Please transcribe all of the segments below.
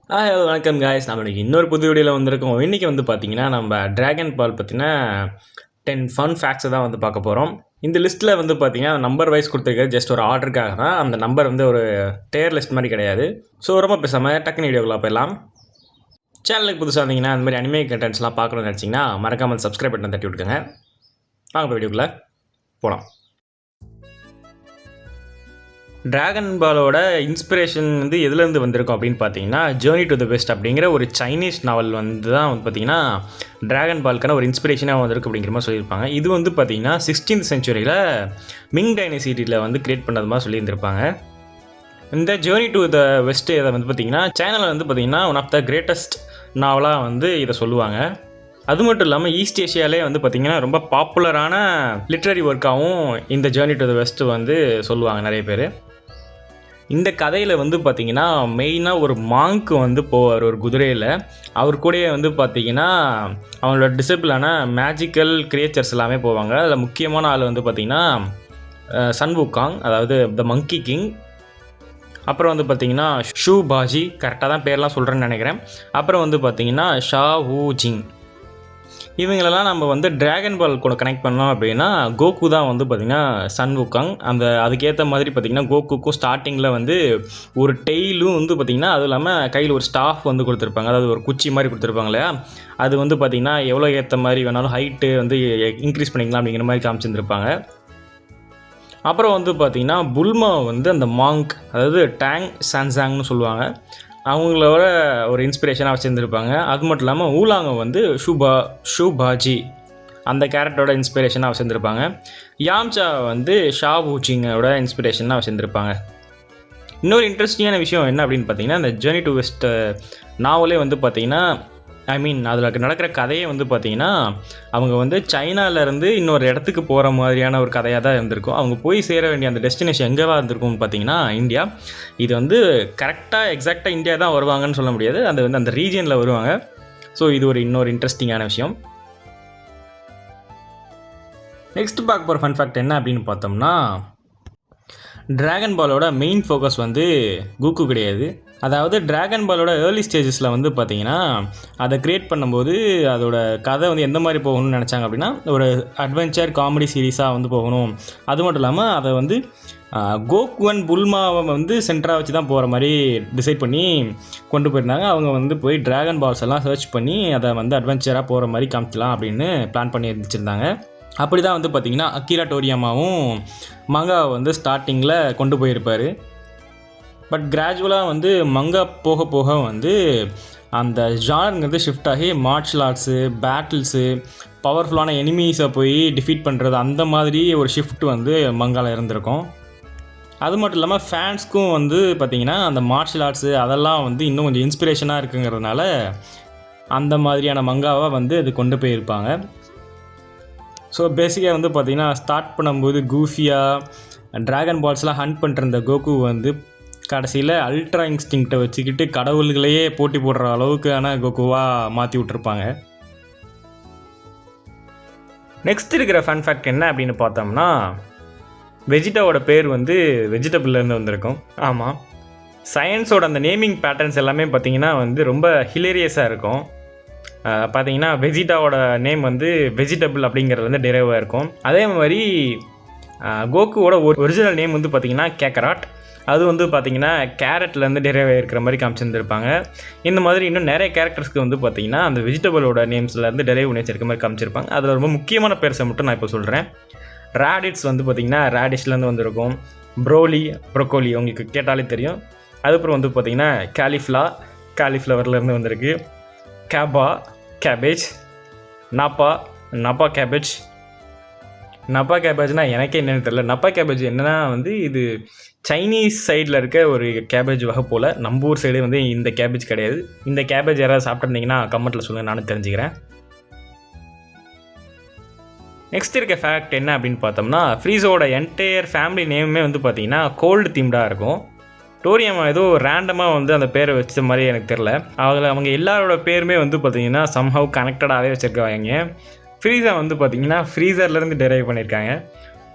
Hello வணக்கம் guys. நம்ம இன்னைக்கு இன்னொரு புது வீடியோவில் வந்திருக்கோம். இன்றைக்கி வந்து பார்த்தீங்கன்னா நம்ம ட்ராகன் பால் பற்றின 10 ஃபன் ஃபேக்ட்ஸை தான் வந்து பார்க்க போகிறோம். இந்த லிஸ்ட்டில் வந்து பார்த்தீங்கன்னா நம்பர் வைஸ் கொடுத்துருக்க ஜஸ்ட் ஒரு ஆர்டருக்காக தான். அந்த நம்பர் வந்து ஒரு டேர் லிஸ்ட் மாதிரி கிடையாது. ஸோ ரொம்ப பேசாமல் டக்குனு வீடியோக்குள்ளே போயிடலாம். சேனலுக்கு புதுசாக இருந்தீங்கன்னா அந்த மாதிரி அனிமே கண்டென்ட்ஸ்லாம் பார்க்கணும்னு நினச்சிங்கன்னா மறக்காமல் சப்ஸ்கிரைப் பண்ணி தட்டி விட்டுக்கோங்க. வாங்க வீடியோக்குள்ளே போகலாம். ட்ராகன் பாலோட இன்ஸ்பிரேஷன் வந்து எதுலேருந்து வந்திருக்கும் அப்படின்னு பார்த்தீங்கன்னா ஜேர்னி டு த வெஸ்ட் அப்படிங்கிற ஒரு சைனீஸ் நாவல் வந்து தான் வந்து பார்த்திங்கன்னா ட்ராகன் பாலுக்கான ஒரு இன்ஸ்பிரேஷனாக வந்திருக்கு அப்படிங்கிற மாதிரி சொல்லியிருப்பாங்க. இது வந்து பார்த்திங்கன்னா 16th சென்ச்சுரியில் மிங் டைனசிட்டியில் வந்து கிரியேட் பண்ணது மாதிரி சொல்லியிருந்திருப்பாங்க. இந்த ஜேர்னி டு த வெஸ்ட் இதை வந்து பார்த்திங்கன்னா சேனலில் வந்து பார்த்திங்கன்னா ஒன் ஆஃப் த கிரேட்டஸ்ட் நாவலாக வந்து இதை சொல்லுவாங்க. அது மட்டும் இல்லாமல் ஈஸ்ட் ஏஷியாலே வந்து பார்த்திங்கன்னா ரொம்ப பாப்புலரான லிட்ரரி ஒர்க்காகவும் இந்த ஜேர்னி டு த வெஸ்ட் வந்து சொல்லுவாங்க நிறைய பேர். இந்த கதையில் வந்து பார்த்திங்கன்னா மெயினாக ஒரு மாங்க் வந்து போவார் ஒரு குதிரையில். அவர் கூடயே வந்து பார்த்திங்கன்னா அவங்களோட டிசிபிளான மேஜிக்கல் கிரியேச்சர்ஸ் எல்லாமே போவாங்க. அதில் முக்கியமான ஆள் வந்து பார்த்திங்கன்னா சன் வுகாங், அதாவது த மங்கி கிங். அப்புறம் வந்து பார்த்திங்கன்னா ஷூ பாஜி, கரெக்டாக தான் பேர்லாம் சொல்கிறேன்னு நினைக்கிறேன். அப்புறம் வந்து பார்த்திங்கன்னா ஷா வூ ஜிங். இவங்களெல்லாம் நம்ம வந்து ட்ராகன் பால் கூட கனெக்ட் பண்ணோம் அப்படின்னா கோகு தான் வந்து பார்த்திங்கன்னா சன் வுகாங். அதுக்கேற்ற மாதிரி பார்த்திங்கன்னா கோகுக்கும் ஸ்டார்டிங்கில் வந்து ஒரு டெய்லும் வந்து பார்த்திங்கன்னா அதுவும் இல்லாமல் கையில் ஒரு ஸ்டாஃப் வந்து கொடுத்துருப்பாங்க, அதாவது ஒரு குச்சி மாதிரி கொடுத்துருப்பாங்க இல்லையா. அது வந்து பார்த்திங்கன்னா எவ்வளோ ஏற்ற மாதிரி வேணாலும் ஹைட்டு வந்து இன்க்ரீஸ் பண்ணிக்கலாம் அப்படிங்கிற மாதிரி காமிச்சிருந்துருப்பாங்க. அப்புறம் வந்து பார்த்திங்கன்னா புல்மா வந்து அந்த மாங்க், அதாவது டேங் சான்சாங்னு சொல்லுவாங்க, அவங்களோட ஒரு இன்ஸ்பிரேஷனாக வச்சுருந்துருப்பாங்க. அது மட்டும் இல்லாமல் ஊலாங்க வந்து ஷூ பாஜி அந்த கேரக்டரோட இன்ஸ்பிரேஷனாக வச்சுருந்துருப்பாங்க. யாம்சா வந்து ஷா வூச்சிங்கோட இன்ஸ்பிரேஷனாக வச்சுருந்துருப்பாங்க. இன்னொரு இன்ட்ரெஸ்டிங்கான விஷயம் என்ன அப்படின்னு பார்த்தீங்கன்னா, இந்த ஜேர்னி டு வெஸ்ட் நாவலே வந்து பார்த்திங்கன்னா அதில் நடக்கிற கதையை வந்து பார்த்திங்கன்னா அவங்க வந்து சைனாவிலேருந்து இன்னொரு இடத்துக்கு போகிற மாதிரியான ஒரு கதையாக தான் இருந்திருக்கும். அவங்க போய் சேர வேண்டிய அந்த டெஸ்டினேஷன் எங்கேவா இருந்திருக்கும்னு பார்த்திங்கன்னா இந்தியா. இது வந்து கரெக்டாக எக்ஸாக்டாக இந்தியா தான் வருவாங்கன்னு சொல்ல முடியாது, அது வந்து அந்த ரீஜியனில் வருவாங்க. ஸோ இது இன்னொரு இன்ட்ரெஸ்டிங்கான விஷயம். நெக்ஸ்ட் பார்க்க போகிற ஃபன் ஃபேக்ட் என்ன அப்படின்னு பார்த்தோம்னா, ட்ராகன் பாலோட மெயின் ஃபோக்கஸ் வந்து கோகு கிடையாது. அதாவது ட்ராகன் பாலோட ஏர்லி ஸ்டேஜஸில் வந்து பார்த்திங்கன்னா அதை க்ரியேட் பண்ணும்போது அதோட கதை வந்து எந்த மாதிரி போகணும்னு நினச்சாங்க அப்படின்னா ஒரு அட்வென்ச்சர் காமெடி சீரீஸாக வந்து போகணும். அது மட்டும் இல்லாமல் அதை வந்து கோகு அண்ட் புல்மாவை வந்து சென்டராக வச்சு தான் போகிற மாதிரி டிசைட் பண்ணி கொண்டு போயிருந்தாங்க. அவங்க வந்து போய் ட்ராகன் பால்ஸ் எல்லாம் சர்ச் பண்ணி அதை வந்து அட்வென்ச்சராக போகிற மாதிரி காமிக்கலாம் அப்படின்னு பிளான் பண்ணி வச்சுருந்தாங்க. அப்படி தான் வந்து பார்த்திங்கன்னா அக்கிரா டோரியாமாவும் மங்காவை வந்து ஸ்டார்டிங்கில் கொண்டு போயிருப்பார். பட் கிராஜுவலாக வந்து மங்கா போக போக வந்து அந்த ஜானருங்கிறது ஷிஃப்ட் ஆகி மார்ஷல் ஆர்ட்ஸு, பேட்டில்ஸு, பவர்ஃபுல்லான எனிமீஸை போய் டிஃபீட் பண்ணுறது, அந்த மாதிரி ஒரு ஷிஃப்ட் வந்து மங்காவில் இருந்திருக்கும். அது மட்டும் இல்லாமல் ஃபேன்ஸ்க்கும் வந்து பார்த்திங்கன்னா அந்த மார்ஷல் ஆர்ட்ஸு அதெல்லாம் வந்து இன்னும் கொஞ்சம் இன்ஸ்பிரேஷனாக இருக்குங்கிறதுனால அந்த மாதிரியான மங்காவை வந்து அது கொண்டு போயிருப்பாங்க. ஸோ பேசிக்காக வந்து பார்த்திங்கன்னா ஸ்டார்ட் பண்ணும்போது கூஃபியாக ட்ராகன் பால்ஸ்லாம் ஹண்ட் பண்ணிருந்த கோகு வந்து கடைசியில் அல்ட்ரா இன்ஸ்டிங்க்டை வச்சுக்கிட்டு கடவுள்களையே போட்டி போடுற அளவுக்கான கோகுவாக மாற்றி விட்ருப்பாங்க. நெக்ஸ்ட் இருக்கிற ஃபன் ஃபேக்ட் என்ன அப்படின்னு பார்த்தோம்னா, வெஜிடாவோட பேர் வந்து வெஜிடபிள்லேருந்து வந்திருக்கும். ஆமாம், சயின்ஸோட அந்த நேமிங் பேட்டர்ன்ஸ் எல்லாமே பார்த்திங்கன்னா வந்து ரொம்ப ஹிலேரியஸாக இருக்கும். பார்த்திங்கன்னா வெஜிடாவோட நேம் வந்து வெஜிடபிள் அப்படிங்கிறது வந்து டெரைவாக இருக்கும். அதே மாதிரி கோகுவோட ஒரிஜினல் நேம் வந்து பார்த்திங்கன்னா கேக்கராட், அது வந்து பார்த்திங்கன்னா கேரட்லேருந்து டெரைவ் ஆகிருக்கிற மாதிரி காமிச்சிருந்துருப்பாங்க. இந்த மாதிரி இன்னும் நிறைய கேரக்டர்ஸ்க்கு வந்து பார்த்திங்கன்னா அந்த வெஜிடபிளோட நேம்ஸ்லேருந்து டெரைவ் பண்ணி வச்சிருக்க மாதிரி காமிச்சிருப்பாங்க. அதில் ரொம்ப முக்கியமான பேர்ஸை மட்டும் நான் இப்போ சொல்கிறேன். ரேடிட்ஸ் வந்து பார்த்திங்கன்னா ரேடிஷ்லேருந்து வந்திருக்கும். ப்ரோக்கோலி உங்களுக்கு கேட்டாலே தெரியும். அதுக்கப்புறம் வந்து பார்த்திங்கன்னா காலிஃப்ளவர்லேருந்து வந்திருக்கு. கேபேஜ், நப்பா கேபேஜ்னால் எனக்கே என்னென்னு தெரியல. நப்பா கேபேஜ் என்னென்னா வந்து இது சைனீஸ் சைடில் இருக்க ஒரு கேபேஜ் வகை போல். நம்ம ஊர் சைடு வந்து இந்த கேபேஜ் கிடையாது. இந்த கேபேஜ் யாராவது சாப்பிட்ருந்தீங்கன்னா கமெண்ட்டில் சொல்லுங்கள், நானும் தெரிஞ்சுக்கிறேன். நெக்ஸ்ட் இருக்க ஃபேக்ட் என்ன அப்படின்னு பார்த்தோம்னா, ஃப்ரீஸோட என்டையர் ஃபேமிலி நேமுமே வந்து பார்த்திங்கன்னா கோல்டு தீம்டாக இருக்கும். டோரியாமா ஏதோ ரேண்டமாக வந்து அந்த பேரை வச்ச மாதிரி எனக்கு தெரில. அதில் அவங்க எல்லாரோட பேருமே வந்து பார்த்திங்கன்னா சம்ஹவ் கனெக்டடாகவே வச்சுருக்காங்க. ஃப்ரீஸா வந்து பார்த்திங்கன்னா ஃப்ரீசர்லேருந்து டெரைவ் பண்ணியிருக்காங்க.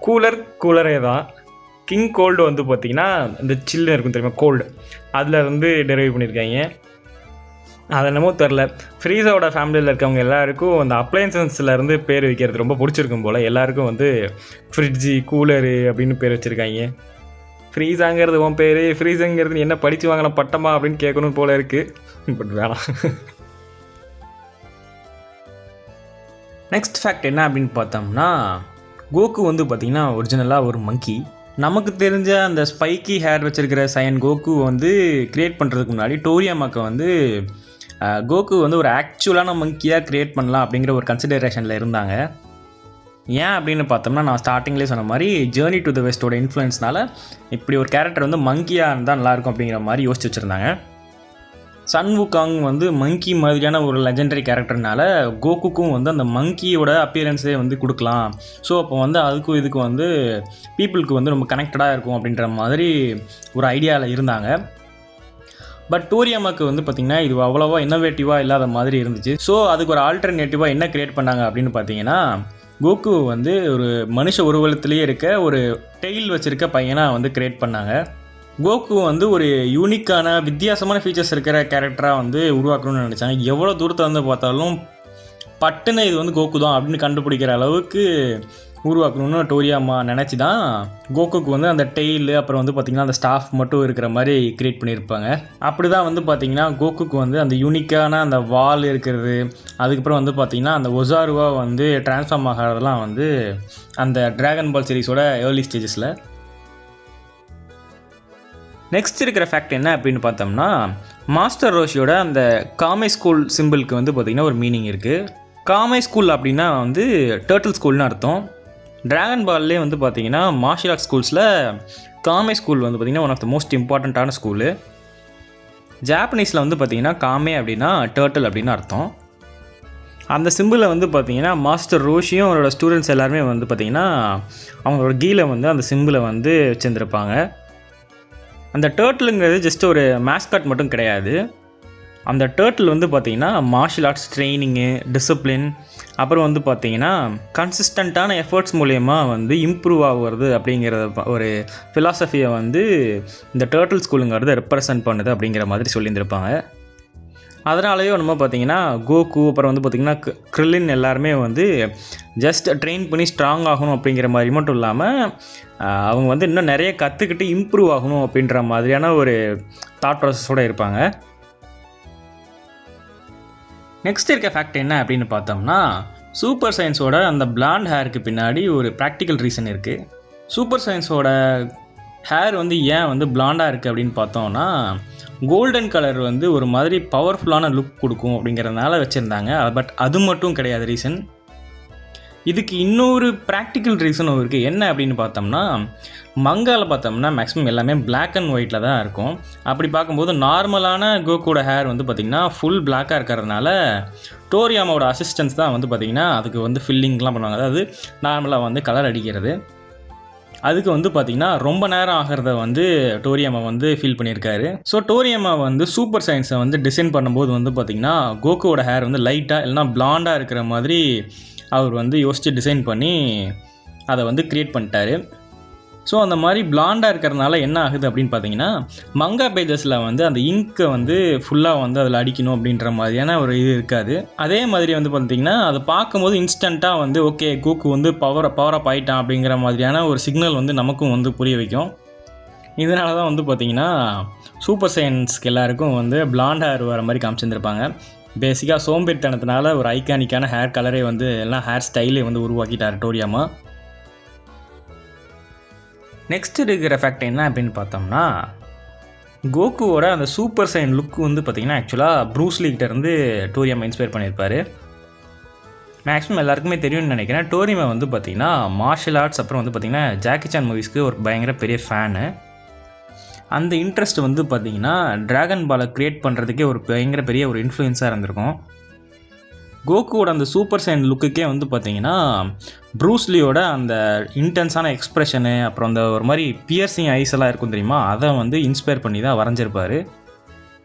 கூலரே தான். கிங் கோல்டு வந்து பார்த்திங்கன்னா இந்த சில்லுன்னு இருக்கும் தெரியுமா, கோல்டு, அதில் வந்து டெரைவ் பண்ணியிருக்காங்க. அது என்னமோ தெரில, ஃப்ரீஸாவோட ஃபேமிலியில் இருக்கவங்க எல்லாருக்கும் அந்த அப்ளையன்சஸ்லேருந்து பேர் வைக்கிறது ரொம்ப பிடிச்சிருக்கும் போல். எல்லாருக்கும் வந்து ஃப்ரிட்ஜு, கூலரு அப்படின்னு பேர் வச்சுருக்காங்க. ஃப்ரீஸாங்கிறது உன் பேர், ஃப்ரீஸுங்கிறது நீ என்ன படித்து வாங்கின பட்டமா அப்படின்னு கேட்கணும் போல் இருக்குது. பட் வேணாம். நெக்ஸ்ட் ஃபேக்ட் என்ன அப்படின்னு பார்த்தோம்னா, கோகு வந்து பார்த்திங்கன்னா ஒரிஜினலாக ஒரு மங்கி. நமக்கு தெரிஞ்ச அந்த ஸ்பைக்கி ஹேர் வச்சுருக்கிற சயன் கோகு வந்து க்ரியேட் பண்ணுறதுக்கு முன்னாடி டோரியாமாக்கு வந்து கோகு வந்து ஒரு ஆக்சுவலான மங்கியாக க்ரியேட் பண்ணலாம் அப்படிங்கிற ஒரு கன்சிடரேஷனில் இருந்தாங்க. ஏன் அப்படின்னு பார்த்தோம்னா, நான் ஸ்டார்டிங்லேயே சொன்ன மாதிரி ஜேர்னி டு த வெஸ்ட்டோட இன்ஃப்ளூயன்ஸ்னால இப்படி ஒரு கேரக்டர் வந்து மங்கியாக இருந்தால் நல்லாயிருக்கும் அப்படிங்கிற மாதிரி யோசிச்சு வச்சுருந்தாங்க. சன் வுகாங் வந்து மங்கி மாதிரியான ஒரு லெஜெண்டரி கேரக்டர்னால கோகுக்கும் வந்து அந்த மங்கியோட அப்பியரன்ஸே வந்து கொடுக்கலாம். ஸோ அப்போ வந்து அதுக்கும் இதுக்கும் வந்து பீப்புளுக்கு வந்து ரொம்ப கனெக்டடாக இருக்கும் அப்படின்ற மாதிரி ஒரு ஐடியாவில் இருந்தாங்க. பட் டோரியாமாக்கு வந்து பார்த்திங்கன்னா இது அவ்வளோவா இன்னோவேட்டிவாக இல்லாத மாதிரி இருந்துச்சு. ஸோ அதுக்கு ஒரு ஆல்டர்னேட்டிவாக என்ன க்ரியேட் பண்ணாங்க அப்படின்னு பார்த்தீங்கன்னா, கோகு வந்து ஒரு மனுஷ உருவத்திலேயே இருக்க ஒரு டெயில் வச்சுருக்க பையனாக வந்து க்ரியேட் பண்ணாங்க. கோகு வந்து ஒரு யூனிக்கான வித்தியாசமான ஃபீச்சர்ஸ் இருக்கிற கேரக்டராக வந்து உருவாக்கணும்னு நினச்சாங்க. எவ்வளோ தூரத்தை வந்து பார்த்தாலும் பட்டுன்னு இது வந்து கோகு தான் அப்படின்னு கண்டுபிடிக்கிற அளவுக்கு உருவாக்கணும்னு டோரியாமா நினச்சி தான் கோகுக்கு வந்து அந்த டெய்லு அப்புறம் வந்து பார்த்திங்கன்னா அந்த ஸ்டாஃப் மட்டும் இருக்கிற மாதிரி க்ரியேட் பண்ணியிருப்பாங்க. அப்படி தான் வந்து பார்த்திங்கன்னா கோகுக்கு வந்து அந்த யூனிக்கான அந்த வால் இருக்கிறது, அதுக்கப்புறம் வந்து பார்த்திங்கன்னா அந்த ஒசாருவா வந்து ட்ரான்ஸ்ஃபார்ம் ஆகிறதெல்லாம் வந்து அந்த ட்ராகன் பால் சீரிஸோட ஏர்லி ஸ்டேஜஸில். நெக்ஸ்ட் இருக்கிற ஃபேக்ட் என்ன அப்படின்னு பார்த்தோம்னா, மாஸ்டர் ரோஷியோட அந்த காமே ஸ்கூல் சிம்பிளுக்கு வந்து பார்த்திங்கன்னா ஒரு மீனிங் இருக்குது. காமே ஸ்கூல் அப்படின்னா வந்து டர்ட்டில் ஸ்கூல்னு அர்த்தம். ட்ராகன் பால்லே வந்து பார்த்திங்கன்னா மார்ஷியல் ஆர்ட்ஸ் ஸ்கூல்ஸில் காமே ஸ்கூல் வந்து பார்த்திங்கன்னா ஒன் ஆஃப் த மோஸ்ட் இம்பார்ட்டண்ட்டான ஸ்கூலு. ஜாப்பனீஸில் வந்து பார்த்திங்கன்னா காமே அப்படின்னா டர்ட்டில் அப்படின்னு அர்த்தம். அந்த சிம்பிளை வந்து பார்த்திங்கன்னா மாஸ்டர் ரோஷியும் அவரோட ஸ்டூடெண்ட்ஸ் எல்லாருமே வந்து பார்த்திங்கன்னா அவங்களோட கீழே வந்து அந்த சிம்பிளை வந்து வச்சுருந்துருப்பாங்க. அந்த டர்ட்டிலுங்கிறது ஜஸ்ட் ஒரு மேஸ்காட் மட்டும் கிடையாது. அந்த டர்ட்டில் வந்து பார்த்திங்கன்னா மார்ஷியல் ஆர்ட்ஸ் ட்ரைனிங்கு, டிசிப்ளின், அப்புறம் வந்து பார்த்திங்கன்னா கன்சிஸ்டண்ட்டான எஃபர்ட்ஸ் மூலயமா வந்து இம்ப்ரூவ் ஆகுறது அப்படிங்கிற ஒரு ஃபிலாசபியை வந்து இந்த டர்ட்டில் ஸ்கூலுங்கிறது ரெப்ரசன்ட் பண்ணுது அப்படிங்கிற மாதிரி சொல்லியிருந்திருப்பாங்க. அதனாலேயோ நம்ம பார்த்திங்கன்னா கோகு அப்புறம் வந்து பார்த்திங்கன்னா கிரில்லின் எல்லாருமே வந்து ஜஸ்ட் ட்ரெயின் பண்ணி ஸ்ட்ராங் ஆகணும் அப்படிங்கிற மாதிரி மட்டும் இல்லாமல் அவங்க வந்து இன்னும் நிறைய கற்றுக்கிட்டு இம்ப்ரூவ் ஆகணும் அப்படின்ற மாதிரியான ஒரு தாட் ப்ராசஸோடு இருப்பாங்க. நெக்ஸ்ட் இருக்க ஃபேக்ட் என்ன அப்படின்னு பார்த்தோம்னா, சூப்பர் சயின்ஸோட அந்த பிளாண்ட் ஹேருக்கு பின்னாடி ஒரு ப்ராக்டிக்கல் ரீசன் இருக்குது. சூப்பர் சயின்ஸோட ஹேர் வந்து ஏன் வந்து பிளாண்டாக இருக்குது அப்படின்னு பார்த்தோம்னா, கோல்டன் கலர் வந்து ஒரு மாதிரி பவர்ஃபுல்லான லுக் கொடுக்கும் அப்படிங்கிறதுனால வச்சுருந்தாங்க. பட் அது மட்டும் கிடையாது ரீசன். இதுக்கு இன்னொரு ப்ராக்டிக்கல் ரீசனும் இருக்குது. என்ன அப்படின்னு பார்த்தோம்னா, மங்காவில் பார்த்தோம்னா மேக்ஸிமம் எல்லாமே பிளாக் அண்ட் ஒயிட்டில் தான் இருக்கும். அப்படி பார்க்கும்போது நார்மலான கோகுவோட ஹேர் வந்து பார்த்திங்கன்னா ஃபுல் பிளாக்காக இருக்கிறதுனால டோரியாமாவோட அசிஸ்டன்ஸ் தான் வந்து பார்த்திங்கன்னா அதுக்கு வந்து ஃபில்லிங்லாம் பண்ணுவாங்க. அதாவது நார்மலாக வந்து கலர் அடிக்கிறது. அதுக்கு வந்து பார்த்திங்கன்னா ரொம்ப நேரம் ஆகிறத வந்து டோரியாமா வந்து ஃபீல் பண்ணியிருக்காரு. ஸோ டோரியாமா வந்து சூப்பர் சயின்ஸை வந்து டிசைன் பண்ணும்போது வந்து பார்த்திங்கன்னா கோகுவோட ஹேர் வந்து லைட்டாக இல்லைனா பிளாண்டாக இருக்கிற மாதிரி அவர் வந்து யோசித்து டிசைன் பண்ணி அதை வந்து க்ரியேட் பண்ணிட்டாரு. ஸோ அந்த மாதிரி பிளாண்டாக இருக்கிறதுனால என்ன ஆகுது அப்படின்னு பார்த்தீங்கன்னா, மங்கா பேஜஸில் வந்து அந்த இங்க்கை வந்து ஃபுல்லாக வந்து அதில் அடிக்கணும் அப்படின்ற மாதிரியான ஒரு இது இருக்காது. அதே மாதிரி வந்து பார்த்திங்கன்னா அதை பார்க்கும்போது இன்ஸ்டண்ட்டாக வந்து ஓகே கோகு வந்து பவர் அப் ஆகிட்டான் அப்படிங்கிற மாதிரியான ஒரு சிக்னல் வந்து நமக்கும் வந்து புரிய வைக்கும். இதனால தான் வந்து பார்த்திங்கன்னா சூப்பர் சயின்ஸ்க்கு எல்லாருக்கும் வந்து பிளாண்ட் ஹேர் வர மாதிரி காமிச்சிருந்துருப்பாங்க. பேசிக்காக சோம்பேறித்தனத்தினால ஒரு ஐகானிக்கான ஹேர் கலரே வந்து எல்லாம் ஹேர் ஸ்டைலே வந்து உருவாக்கிட்டார் டோரியாமா. நெக்ஸ்ட் இருக்கிற ஃபேக்ட் என்ன அப்படின்னு பார்த்தோம்னா, கோகுவோட அந்த சூப்பர் சைன் லுக் வந்து பார்த்திங்கன்னா ஆக்சுவலாக ப்ரூஸ்லிகிட்ட இருந்து டோரியாமா இன்ஸ்பயர் பண்ணியிருப்பார். மேக்ஸிமம் எல்லாருக்குமே தெரியும்னு நினைக்கிறேன். டோரியாமா வந்து பார்த்திங்கன்னா மார்ஷியல் ஆர்ட்ஸ் அப்புறம் வந்து பார்த்திங்கன்னா ஜாக்கி சான் மூவிஸ்க்கு ஒரு பயங்கர பெரிய ஃபேனு. அந்த இன்ட்ரெஸ்ட் வந்து பார்த்திங்கன்னா ட்ராகன் பாலை க்ரியேட் பண்ணுறதுக்கே ஒரு பயங்கர பெரிய ஒரு இன்ஃப்ளூயன்ஸாக இருந்திருக்கும். கோகுவோட அந்த சூப்பர் சைன் லுக்குக்கே வந்து பார்த்திங்கன்னா ப்ரூஸ்லியோட அந்த இன்டென்ஸான எக்ஸ்ப்ரெஷனு அப்புறம் அந்த ஒரு மாதிரி பியர்சிங் ஐஸ் எல்லாம் இருக்கும் தெரியுமா, அதை வந்து இன்ஸ்பயர் பண்ணி தான் வரைஞ்சிருப்பார்.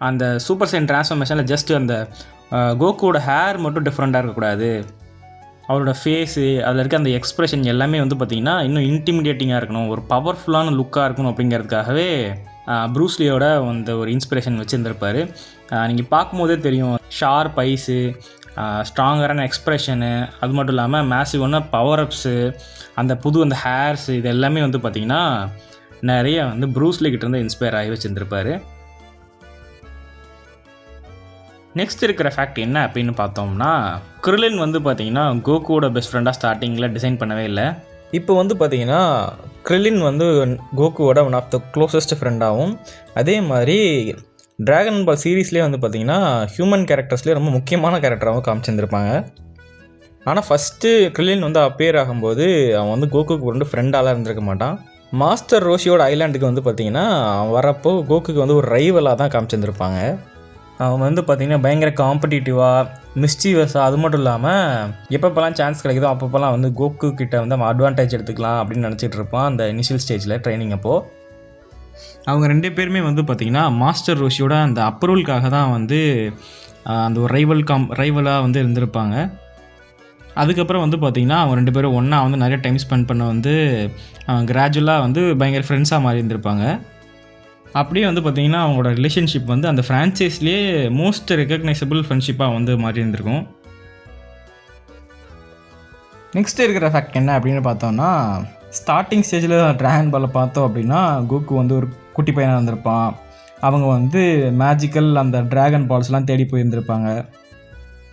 அந்த சூப்பர் சைன் ட்ரான்ஸ்ஃபர்மேஷனில் ஜஸ்ட் அந்த கோகுவோட ஹேர் மட்டும் டிஃப்ரெண்ட்டாக இருக்கக்கூடாது, அவரோட ஃபேஸு அதில் இருக்க அந்த எக்ஸ்ப்ரெஷன் எல்லாமே வந்து பார்த்திங்கன்னா இன்னும் இன்டிமிடேட்டிங்காக இருக்கணும், ஒரு பவர்ஃபுல்லான லுக்காக இருக்கணும் அப்படிங்கிறதுக்காகவே ப்ரூஸ்லியோட அந்த ஒரு இன்ஸ்பிரேஷன் வச்சுருந்துருப்பார். நீங்கள் பார்க்கும்போதே தெரியும் ஷார்ப் ஐஸு, ஸ்ட்ராங்கரான எக்ஸ்ப்ரெஷனு, அது மட்டும் இல்லாமல் மேசிவான பவர் அப்ஸு, அந்த அந்த ஹேர்ஸு, இது எல்லாமே வந்து பார்த்திங்கன்னா நிறைய வந்து ப்ரூஸ்லி கிட்டேருந்து இன்ஸ்பயர் ஆகி வச்சுருந்துருப்பார். நெக்ஸ்ட் இருக்கிற ஃபேக்ட் என்ன அப்படின்னு பார்த்தோம்னா, கிரிலின் வந்து பார்த்திங்கன்னா கோகுவோட பெஸ்ட் ஃப்ரெண்டாக ஸ்டார்டிங்கில் டிசைன் பண்ணவே இல்லை. இப்போ வந்து பார்த்திங்கன்னா கிரிலின் வந்து கோகுவோட ஒன் ஆஃப் த க்ளோசஸ்ட் ஃப்ரெண்டாகவும், அதே மாதிரி ட்ராகன் பால் சீரீஸ்லேயே வந்து பார்த்திங்கன்னா ஹியூமன் கேரக்டர்ஸ்லேயே ரொம்ப முக்கியமான கேரக்டராகவும் காமிச்சிருந்துருப்பாங்க. ஆனால் ஃபஸ்ட்டு கிரிலின் வந்து அப்பேர் ஆகும்போது அவன் வந்து கோகுக்கு வந்து ஃப்ரெண்டாலாம் இருந்திருக்க மாட்டான். மாஸ்டர் ரோஷியோட ஐலாண்டுக்கு வந்து பார்த்திங்கன்னா வரப்போ கோகுக்கு வந்து ஒரு ரைவலாக தான் காமிச்சிருந்துருப்பாங்க. அவன் வந்து பார்த்திங்கன்னா பயங்கர காம்படிட்டிவாக, மிஸ்டீவஸாக, அது மட்டும் இல்லாமல் எப்பப்போலாம் சான்ஸ் கிடைக்குதோ அப்பப்போலாம் வந்து கோகு கிட்ட வந்து அவன் அட்வான்டேஜ் எடுத்துக்கலாம் அப்படின்னு நினச்சிட்டு இருப்பான் அந்த இனிஷியல் ஸ்டேஜில் ட்ரைனிங் அப்போது. அவங்க 2 பேருமே வந்து பார்த்திங்கன்னா மாஸ்டர் ரோஷியோட அந்த அப்ரூவலுக்காக தான் வந்து அந்த ஒரு ரைவலாக வந்து இருந்திருப்பாங்க. அதுக்கப்புறம் வந்து பார்த்திங்கன்னா அவங்க 2 பேரும் ஒன்றா வந்து நிறைய டைம் ஸ்பெண்ட் பண்ண வந்து கிராஜுவலாக வந்து பயங்கர ஃப்ரெண்ட்ஸாக மாறி இருந்திருப்பாங்க. அப்படியே வந்து பார்த்திங்கன்னா அவங்களோட ரிலேஷன்ஷிப் வந்து அந்த ஃப்ரான்ச்சைஸ்லேயே மோஸ்ட் ரெகக்னைசபிள் ஃப்ரெண்ட்ஷிப்பாக வந்து மாறி இருந்திருக்கும். நெக்ஸ்ட் இருக்கிற ஃபேக்ட் என்ன அப்படின்னு பார்த்தோம்னா, ஸ்டார்டிங் ஸ்டேஜில் ட்ராகன் பாலை பார்த்தோம் அப்படின்னா கோகு வந்து ஒரு குட்டி பையனாக இருந்திருப்பான். அவங்க வந்து மேஜிக்கல் அந்த ட்ராகன் பால்ஸ்லாம் தேடி போயிருந்திருப்பாங்க.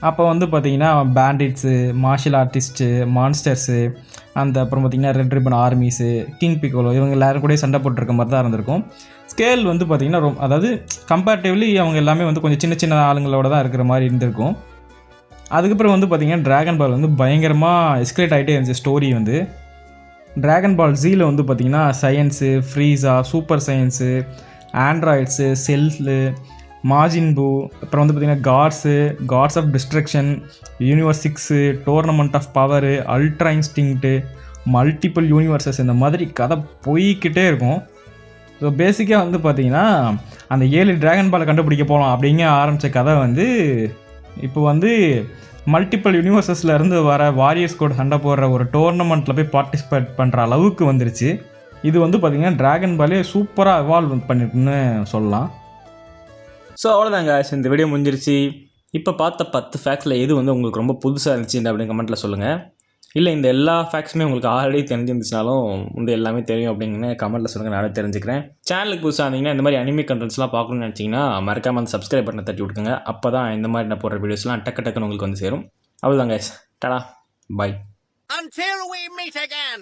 அப்போ வந்து பார்த்திங்கன்னா பேண்டிட்ஸு, மார்ஷியல் ஆர்டிஸ்ட்டு, மான்ஸ்டர்ஸு, அப்புறம் பார்த்திங்கன்னா ரெட் ரிப்பன் ஆர்மிஸு, கிங் பிக்கோலோ, இவங்க எல்லோரும் கூட சண்டை போட்டிருக்க மாதிரி தான் இருந்திருக்கும். ஸ்கேல் வந்து பார்த்திங்கன்னா அதாவது கம்பேரிட்டிவ்லி அவங்க எல்லாமே வந்து கொஞ்சம் சின்ன சின்ன ஆளுங்களோட தான் இருக்கிற மாதிரி இருந்திருக்கும். அதுக்கப்புறம் வந்து பார்த்திங்கன்னா ட்ராகன் பால் வந்து பயங்கரமாக எஸ்கலேட் ஆகிட்டே இருந்துச்சு ஸ்டோரி வந்து. ட்ராகன் பால் ஜீயில் வந்து பார்த்திங்கன்னா Saiyans, Frieza, super Saiyans, androids, cells, Majin Buu, அப்புறம் வந்து பார்த்திங்கன்னா gods of destruction, universe 6, tournament of power, ultra instinct, multiple universes, இந்த மாதிரி கதை போய்கிட்டே இருக்கும். ஸோ பேசிக்காக வந்து பார்த்திங்கன்னா அந்த 7 ட்ராகன் பாலை கண்டுபிடிக்க போகலாம் அப்படிங்க ஆரம்பித்த கதை வந்து இப்போ வந்து மல்டிபிள் யூனிவர்சஸ்லேருந்து வர வாரியர்ஸ் கூட சண்டை போடுற ஒரு டோர்னமெண்ட்டில் போய் பார்ட்டிசிபேட் பண்ணுற அளவுக்கு வந்துருச்சு. இது வந்து பார்த்திங்கன்னா ட்ராகன் பாலே சூப்பராக எவால்வ் பண்ணிருக்குன்னு சொல்லலாம். ஸோ அவ்வளோதாங்க, இந்த வீடியோ முடிஞ்சிருச்சு. இப்போ பார்த்த 10 ஃபேக்ட்ஸில் எது வந்து உங்களுக்கு ரொம்ப புதுசாக இருந்துச்சு அப்படின்னு கமெண்ட்டில் சொல்லுங்கள். இல்லை இந்த எல்லா ஃபேக்ட்ஸுமே உங்களுக்கு ஆல்ரெடி தெரிஞ்சிருந்துச்சுனாலும் இந்த எல்லாமே தெரியும் அப்படின்னு கமெண்ட்டில் சொல்லுங்கள், நானே தெரிஞ்சுக்கிறேன். சேனலுக்கு புதுசாக இருந்தீங்கன்னா இந்த மாதிரி அனிமே கண்டென்ட்ஸ்லாம் பார்க்கணும்னு நினச்சிங்கன்னா மறக்காமல் அந்த சப்ஸ்கிரைப் பட்டனை தட்டி விட்டுருங்க. அப்போ தான் இந்த மாதிரி நான் போடுற வீடியோஸ்லாம் டக்குன்னு உங்களுக்கு வந்து சேரும். அவ்வளோதாங்க, tata, bye. Until we meet again.